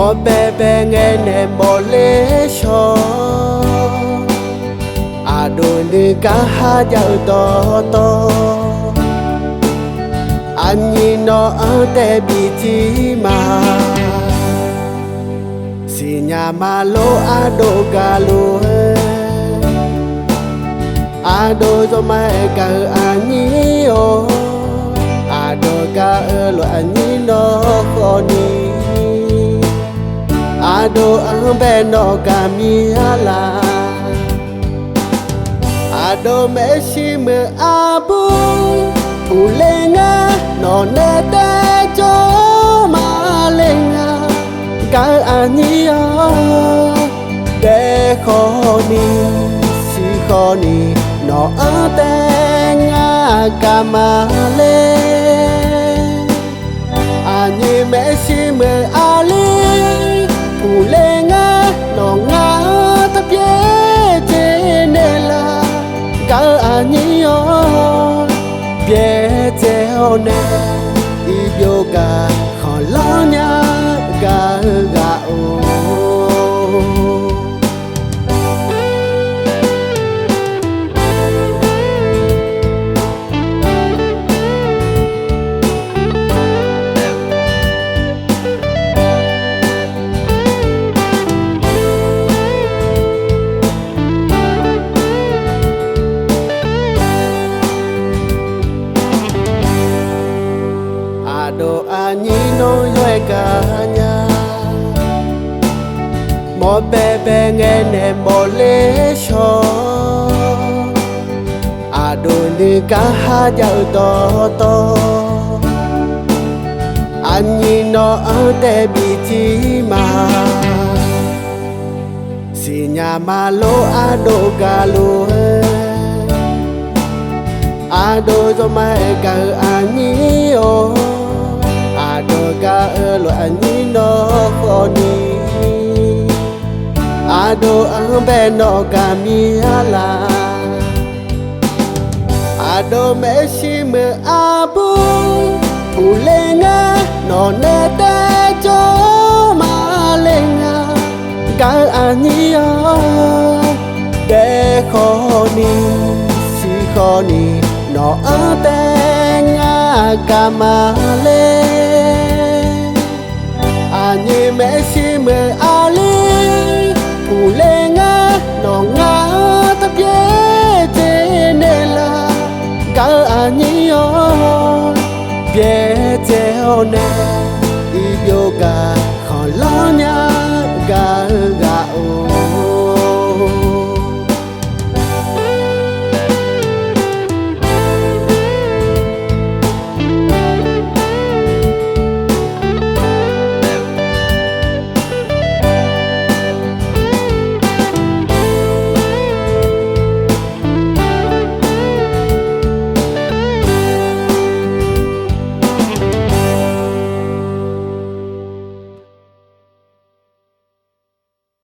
Một bé bé nghe nè bỏ lễ cho à đôi nữ cả hai dạo to to anh nhìn nó ở đây bị chi mà si nhà mà lô à đô gà lô à đôi cho mẹ cả anh nhớ à đôi cả ở lo anh nó khó đi à đôi anh bên nó cả mi la à đôi mẹ si mơ à bu u lên á nó nè té cho mà lên á cả anh nhớ để khó đi si khó đi nó ở tên ngã cả mà lên anh như mẹ si mơ à lên u lên á nó ngã thấp dễ trên là cả anh nhớ biết theo nè yoga khó lo nhá gà gạo đồ anh nói với cả nhà một bé bé nghe nè bỏ lễ cho à đôi nữ cả hai dạo to to anh nhìn nó ở đây bị chi mà si nhà mà lô à đô gà lô à đôi cho mẹ cả anh nhớ à đôi cả ở lo anh nó khó đi à đôi anh bên nó cả mi la à đôi mẹ si mơ à bu u lên á nó nè té cho mà lên á cả anh nhớ để khó đi si khó đi nó ở tên ngã cả mà lên anh như mẹ si mơ à lên u lên á nó ngã thấp dễ trên là cả anh nhớ biết theo nè yoga khó lo nhá